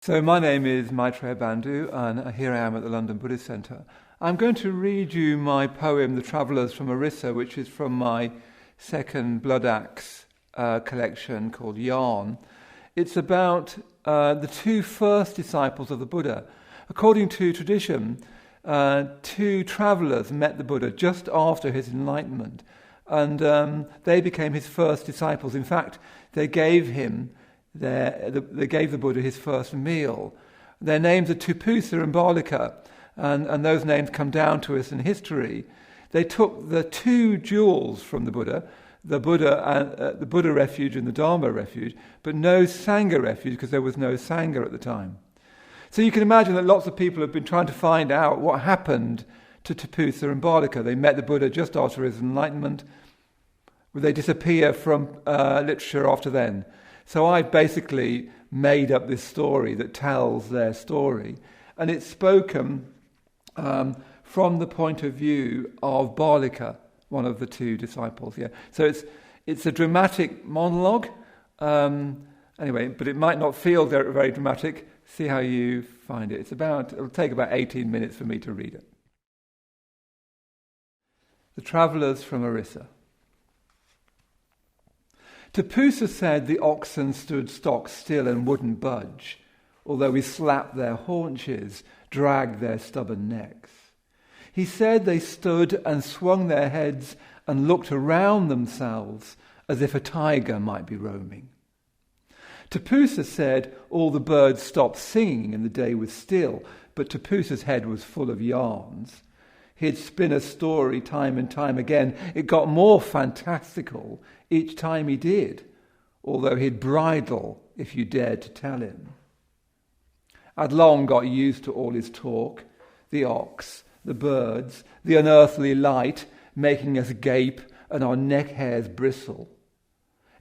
So my name is Maitreyabandhu, and here I am at the London Buddhist Centre. I'm going to read you my poem, The Travellers from Orissa, which is from my second Bloodaxe collection called Yarn. It's about the two first disciples of the Buddha. According to tradition, two travellers met the Buddha just after his enlightenment, and they became his first disciples. In fact, they gave the Buddha his first meal. Their names are Tapussa and Bhallika, and those names come down to us in history. They took the two jewels from the Buddha refuge and the Dharma refuge, but no Sangha refuge because there was no Sangha at the time. So you can imagine that lots of people have been trying to find out what happened to Tapussa and Bhallika. They met the Buddha just after his enlightenment. Would they disappear from literature after then? So I basically made up this story that tells their story, and it's spoken from the point of view of Bhallika, one of the two disciples. Yeah, so it's a dramatic monologue. Anyway, but it might not feel very, very dramatic. See how you find it. It'll take about 18 minutes for me to read it. The Travellers from Orissa. Tapussa said the oxen stood stock still and wouldn't budge, although we slapped their haunches, dragged their stubborn necks. He said they stood and swung their heads and looked around themselves as if a tiger might be roaming. Tapussa said all the birds stopped singing and the day was still, but Tapussa's head was full of yarns. He'd spin a story time and time again. It got more fantastical each time he did, although he'd bridle if you dared to tell him. I'd long got used to all his talk, the ox, the birds, the unearthly light making us gape and our neck hairs bristle.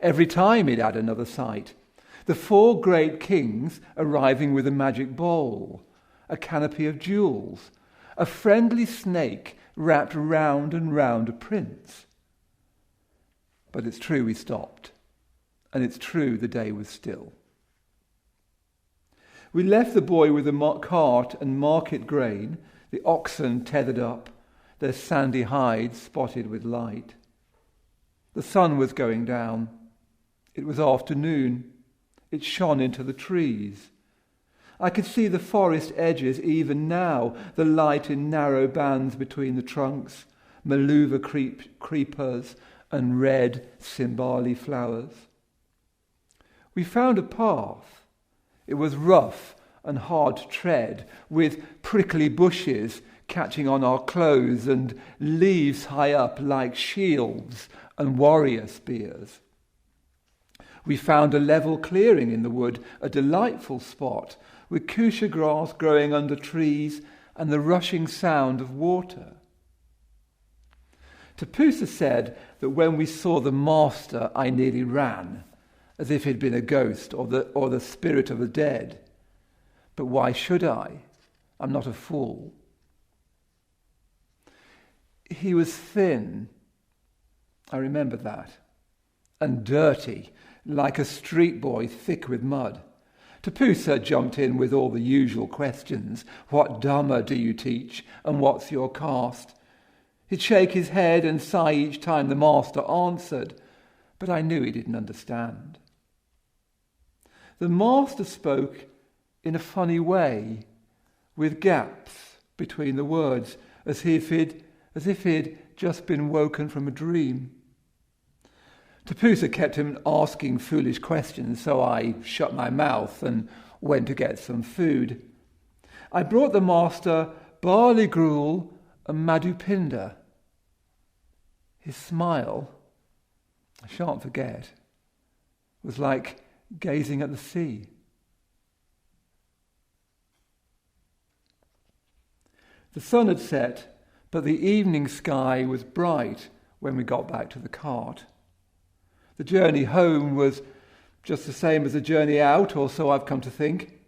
Every time he'd add another sight. The four great kings arriving with a magic bowl, a canopy of jewels, a friendly snake wrapped round and round a prince. But it's true we stopped, and it's true the day was still. We left the boy with the cart and market grain, the oxen tethered up, their sandy hides spotted with light. The sun was going down. It was afternoon. It shone into the trees. I could see the forest edges even now, the light in narrow bands between the trunks, maluva creepers and red cymbali flowers. We found a path. It was rough and hard to tread, with prickly bushes catching on our clothes and leaves high up like shields and warrior spears. We found a level clearing in the wood, a delightful spot, with kusha grass growing under trees and the rushing sound of water. Tapussa said that when we saw the master, I nearly ran, as if he'd been a ghost or the spirit of the dead. But why should I? I'm not a fool. He was thin, I remember that, and dirty, like a street boy thick with mud. Tapussa jumped in with all the usual questions. What Dhamma do you teach, and what's your caste? He'd shake his head and sigh each time the master answered, but I knew he didn't understand. The master spoke in a funny way, with gaps between the words, as if he'd just been woken from a dream. Tapussa kept him asking foolish questions, so I shut my mouth and went to get some food. I brought the master barley gruel and madhupinda. His smile, I shan't forget, was like gazing at the sea. The sun had set, but the evening sky was bright when we got back to the cart. The journey home was just the same as the journey out, or so I've come to think.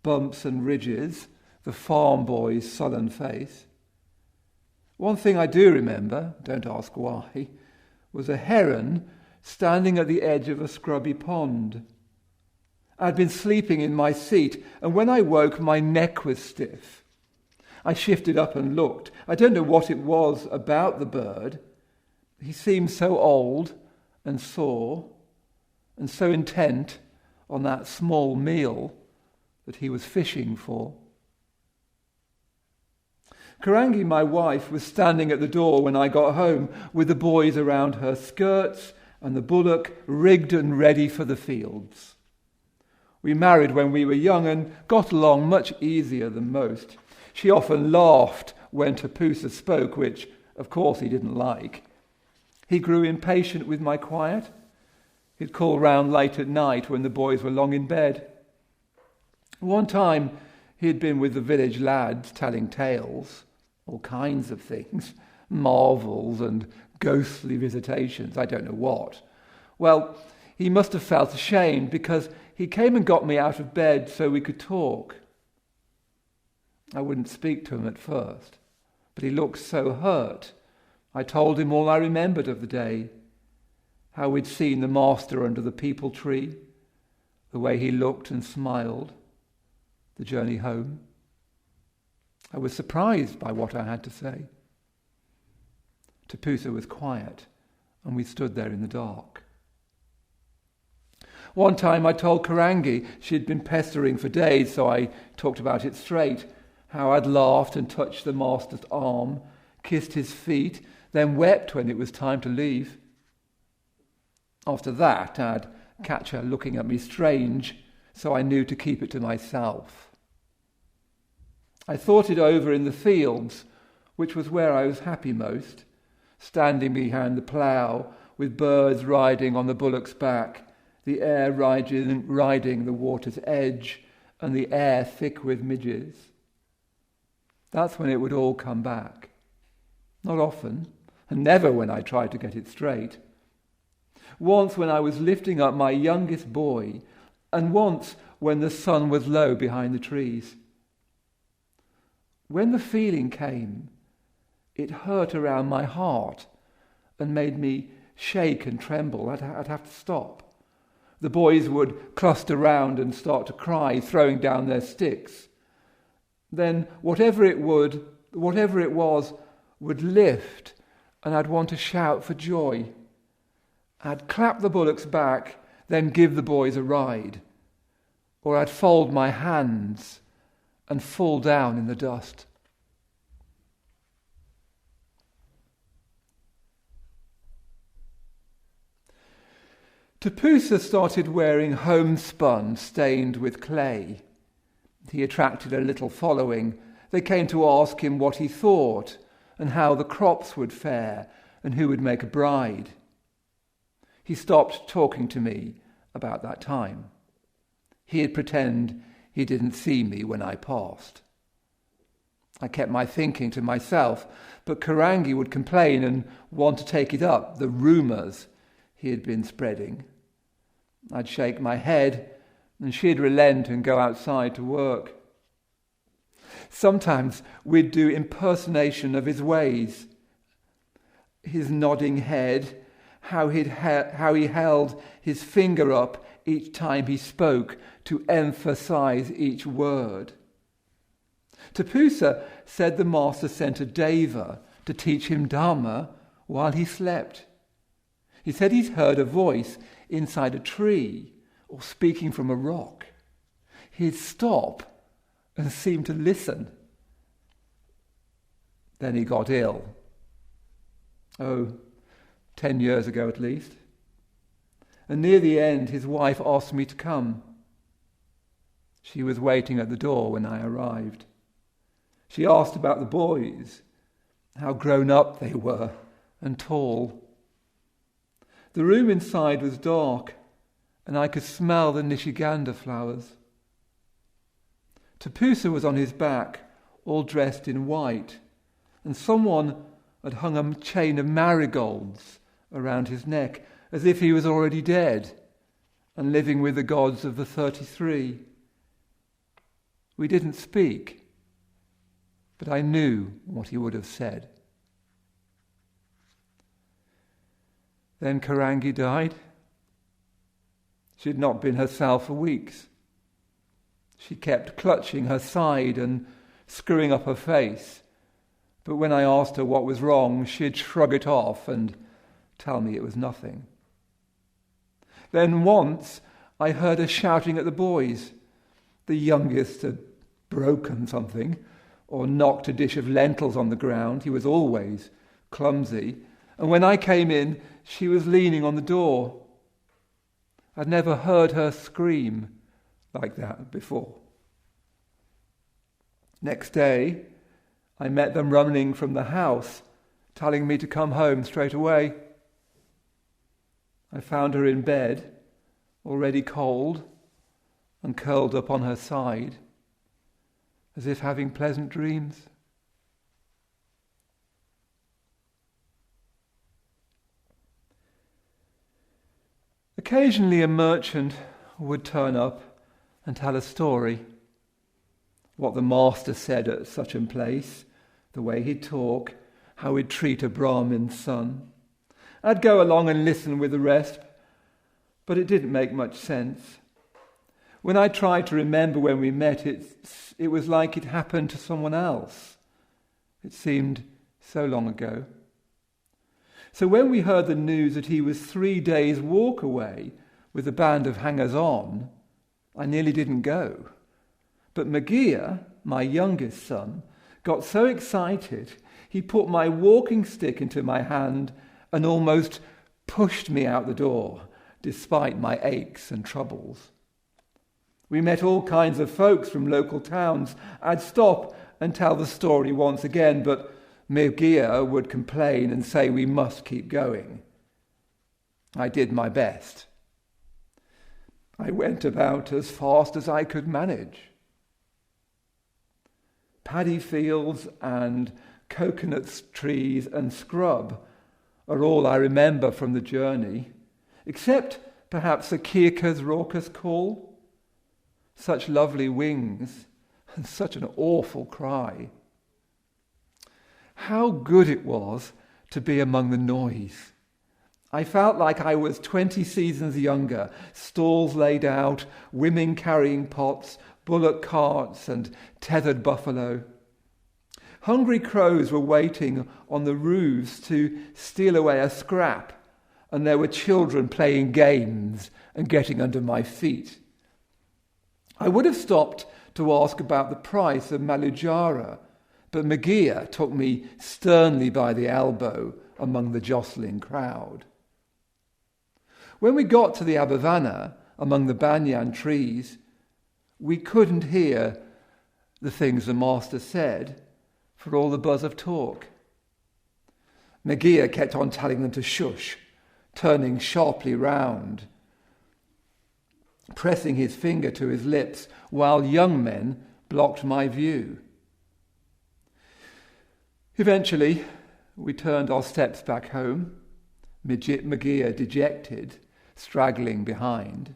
Bumps and ridges, the farm boy's sullen face. One thing I do remember, don't ask why, was a heron standing at the edge of a scrubby pond. I'd been sleeping in my seat, and when I woke, my neck was stiff. I shifted up and looked. I don't know what it was about the bird. He seemed so old and sore and so intent on that small meal that he was fishing for. Karangi, my wife, was standing at the door when I got home with the boys around her skirts and the bullock rigged and ready for the fields. We married when we were young and got along much easier than most. She often laughed when Tapussa spoke, which, of course, he didn't like. He grew impatient with my quiet. He'd call round late at night when the boys were long in bed. One time, he had been with the village lads telling tales, all kinds of things, marvels and ghostly visitations, I don't know what. Well, he must have felt ashamed because he came and got me out of bed so we could talk. I wouldn't speak to him at first, but he looked so hurt. I told him all I remembered of the day, how we'd seen the master under the peepal tree, the way he looked and smiled, the journey home. I was surprised by what I had to say. Tapussa was quiet, and we stood there in the dark. One time I told Karangi she'd been pestering for days, so I talked about it straight, how I'd laughed and touched the master's arm, kissed his feet, then wept when it was time to leave. After that, I'd catch her looking at me strange, so I knew to keep it to myself. I thought it over in the fields, which was where I was happy most, standing behind the plough, with birds riding on the bullock's back, the air riding the water's edge, and the air thick with midges. That's when it would all come back. Not often, and never when I tried to get it straight. Once when I was lifting up my youngest boy, and once when the sun was low behind the trees. When the feeling came, it hurt around my heart and made me shake and tremble. I'd have to stop. The boys would cluster round and start to cry, throwing down their sticks. Then whatever it was, would lift, and I'd want to shout for joy. I'd clap the bullocks back, then give the boys a ride. Or I'd fold my hands and fall down in the dust. Tapussa started wearing homespun stained with clay. He attracted a little following. They came to ask him what he thought and how the crops would fare and who would make a bride. He stopped talking to me about that time. He'd pretend he didn't see me when I passed. I kept my thinking to myself, but Karangi would complain and want to take it up, the rumours he had been spreading. I'd shake my head, and she'd relent and go outside to work. Sometimes we'd do impersonation of his ways, his nodding head, how he held his finger up each time he spoke to emphasize each word. Tapussa said the master sent a deva to teach him Dharma while he slept. He said he'd heard a voice inside a tree or speaking from a rock. He'd stop and seem to listen. Then he got ill. 10 years ago at least. And near the end, his wife asked me to come. She was waiting at the door when I arrived. She asked about the boys, how grown up they were and tall. The room inside was dark, and I could smell the Nishiganda flowers. Tapussa was on his back, all dressed in white, and someone had hung a chain of marigolds around his neck, as if he was already dead and living with the gods of the 33. We didn't speak, but I knew what he would have said. Then Karangi died. She had not been herself for weeks. She kept clutching her side and screwing up her face. But when I asked her what was wrong, she'd shrug it off and tell me it was nothing. Then once I heard her shouting at the boys. The youngest had broken something or knocked a dish of lentils on the ground. He was always clumsy. And when I came in, she was leaning on the door. I'd never heard her scream like that before. Next day, I met them running from the house, telling me to come home straight away. I found her in bed, already cold, and curled up on her side, as if having pleasant dreams. Occasionally a merchant would turn up and tell a story. What the master said at such a place, the way he'd talk, how he'd treat a Brahmin's son. I'd go along and listen with the rest, but it didn't make much sense. When I tried to remember when we met, it was like it happened to someone else. It seemed so long ago. So when we heard the news that he was 3 days' walk away with a band of hangers-on, I nearly didn't go. But Magia, my youngest son, got so excited he put my walking stick into my hand and almost pushed me out the door, despite my aches and troubles. We met all kinds of folks from local towns. I'd stop and tell the story once again, but Magia would complain and say we must keep going. I did my best. I went about as fast as I could manage. Paddy fields and coconut trees and scrub are all I remember from the journey, except perhaps a kirka's raucous call. Such lovely wings and such an awful cry. How good it was to be among the noise. I felt like I was 20 seasons younger, stalls laid out, women carrying pots, bullock carts and tethered buffalo. Hungry crows were waiting on the roofs to steal away a scrap, and there were children playing games and getting under my feet. I would have stopped to ask about the price of Malujara, but Magia took me sternly by the elbow among the jostling crowd. When we got to the Abhavana, among the banyan trees, we couldn't hear the things the master said for all the buzz of talk. Magia kept on telling them to shush, turning sharply round, pressing his finger to his lips, while young men blocked my view. Eventually, we turned our steps back home, Magia dejected, straggling behind.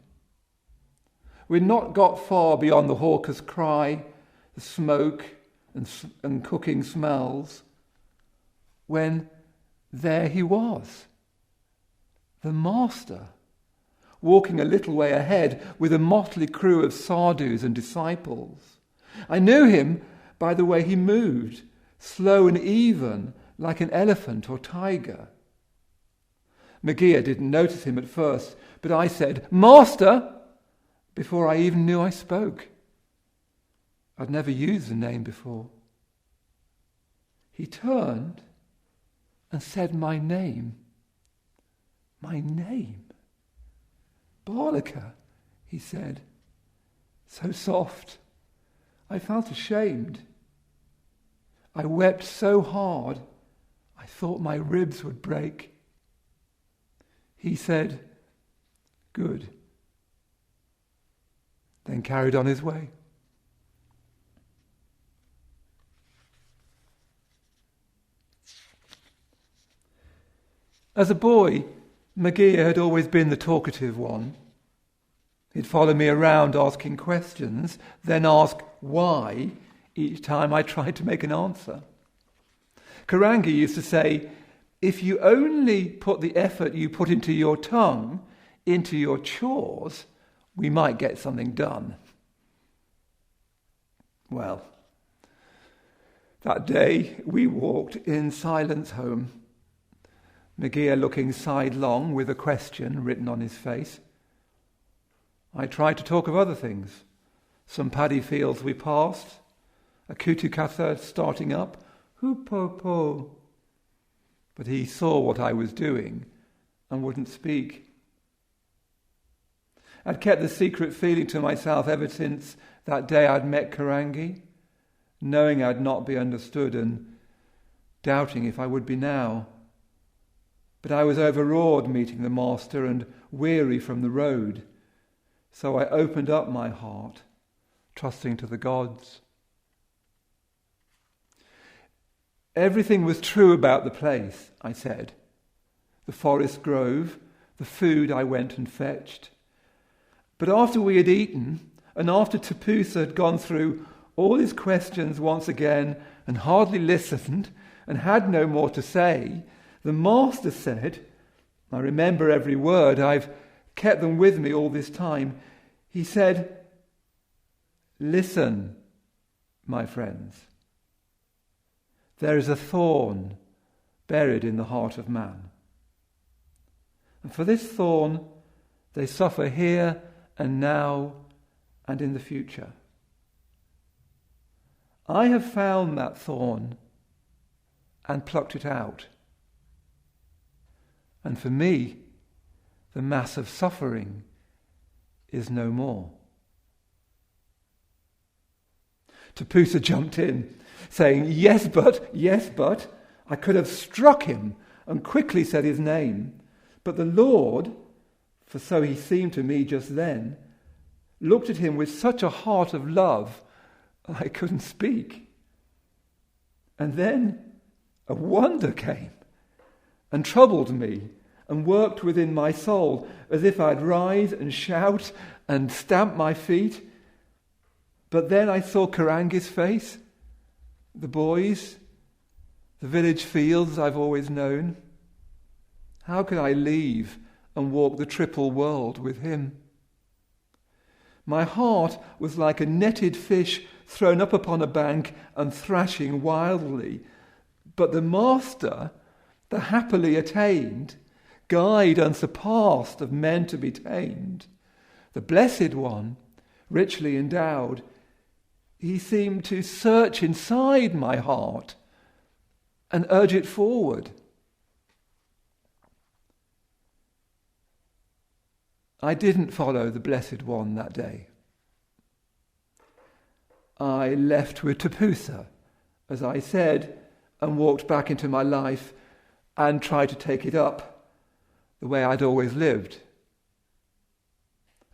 We'd not got far beyond the hawker's cry, the smoke and cooking smells, when there he was, the master, walking a little way ahead with a motley crew of sadhus and disciples. I knew him by the way he moved, slow and even, like an elephant or tiger. Magia didn't notice him at first, but I said, "Master!" before I even knew I spoke. I'd never used the name before. He turned and said my name. My name. "Bhallika," he said, so soft. I felt ashamed. I wept so hard, I thought my ribs would break. He said, "Good," then carried on his way. As a boy, Magia had always been the talkative one. He'd follow me around asking questions, then ask why each time I tried to make an answer. Karangi used to say, "If you only put the effort you put into your tongue into your chores, we might get something done." Well, that day we walked in silence home, Megea looking sidelong with a question written on his face. I tried to talk of other things, some paddy fields we passed, a kutukatha starting up, hoo-po-po. But he saw what I was doing and wouldn't speak. I'd kept the secret feeling to myself ever since that day I'd met Karangi, knowing I'd not be understood and doubting if I would be now. But I was overawed meeting the Master and weary from the road, so I opened up my heart, trusting to the gods. Everything was true about the place, I said. The forest grove, the food I went and fetched. But after we had eaten, and after Tapussa had gone through all his questions once again and hardly listened and had no more to say, the Master said, I remember every word, I've kept them with me all this time. He said, "Listen, my friends. There is a thorn buried in the heart of man. And for this thorn, they suffer here and now and in the future. I have found that thorn and plucked it out. And for me, the mass of suffering is no more." Tapussa jumped in, saying, yes, but, I could have struck him and quickly said his name. But the Lord, for so he seemed to me just then, looked at him with such a heart of love, I couldn't speak. And then a wonder came and troubled me and worked within my soul as if I'd rise and shout and stamp my feet. But then I saw Karangi's face, the boys, the village fields I've always known. How could I leave and walk the triple world with him? My heart was like a netted fish thrown up upon a bank and thrashing wildly. But the Master, the happily attained, guide unsurpassed of men to be tamed, the Blessed One, richly endowed, he seemed to search inside my heart and urge it forward. I didn't follow the Blessed One that day. I left with Tapussa, as I said, and walked back into my life and tried to take it up the way I'd always lived.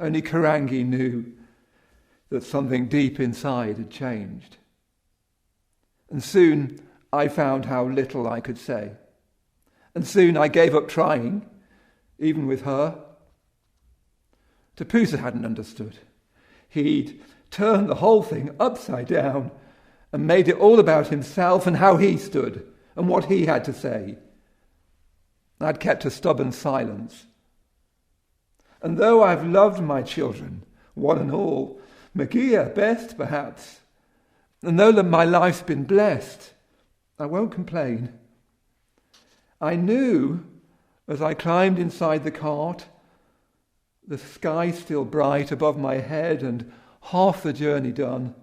Only Karangi knew that something deep inside had changed. And soon I found how little I could say. And soon I gave up trying, even with her. Tapussa hadn't understood. He'd turned the whole thing upside down and made it all about himself and how he stood and what he had to say. I'd kept a stubborn silence. And though I've loved my children, one and all, Megea best perhaps, and though my life's been blessed, I won't complain. I knew as I climbed inside the cart, the sky still bright above my head and half the journey done,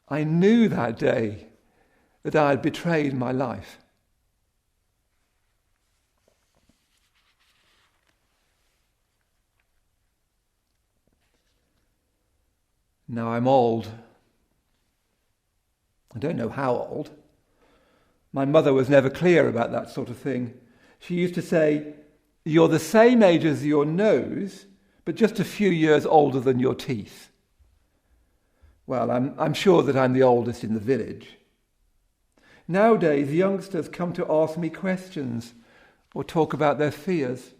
I knew that day that I had betrayed my life. Now I'm old. I don't know how old. My mother was never clear about that sort of thing. She used to say, "You're the same age as your nose, but just a few years older than your teeth." Well, I'm sure that I'm the oldest in the village. Nowadays, youngsters come to ask me questions or talk about their fears.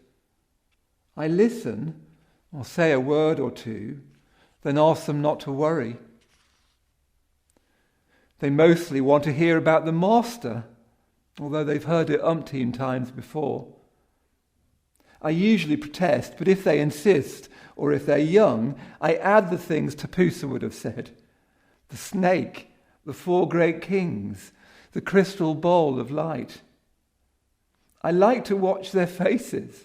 I listen or say a word or two, then ask them not to worry. They mostly want to hear about the Master, although they've heard it umpteen times before. I usually protest, but if they insist, or if they're young, I add the things Tapussa would have said. the snake, the four great kings, the crystal bowl of light. I like to watch their faces,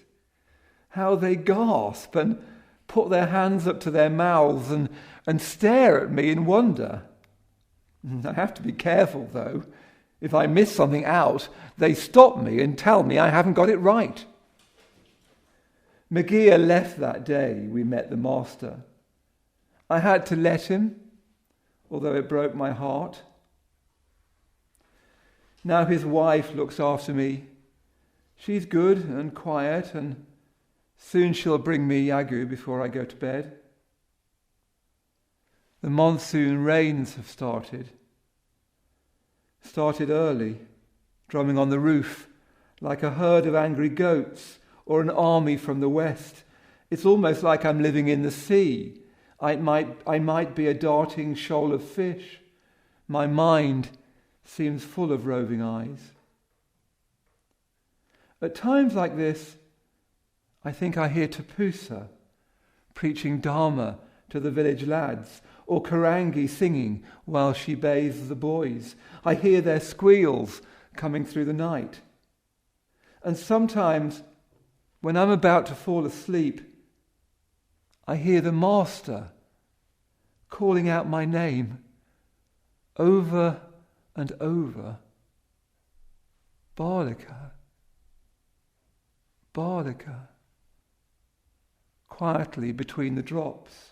how they gasp and put their hands up to their mouths and stare at me in wonder. I have to be careful, though. If I miss something out, they stop me and tell me I haven't got it right. Magia left that day we met the master. I had to let him, although it broke my heart. Now his wife looks after me. She's good and quiet, and soon she'll bring me yagu before I go to bed. The monsoon rains have started early, drumming on the roof like a herd of angry goats or an army from the west. It's almost like I'm living in the sea. I might be a darting shoal of fish. My mind seems full of roving eyes. At times like this, I think I hear Tapussa preaching Dharma to the village lads, or Karangi singing while she bathes the boys. I hear their squeals coming through the night. And sometimes, when I'm about to fall asleep, I hear the Master calling out my name over and over. Bhallika, Bhallika, quietly between the drops.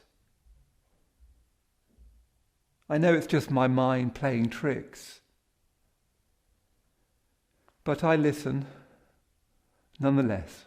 I know it's just my mind playing tricks, but I listen nonetheless.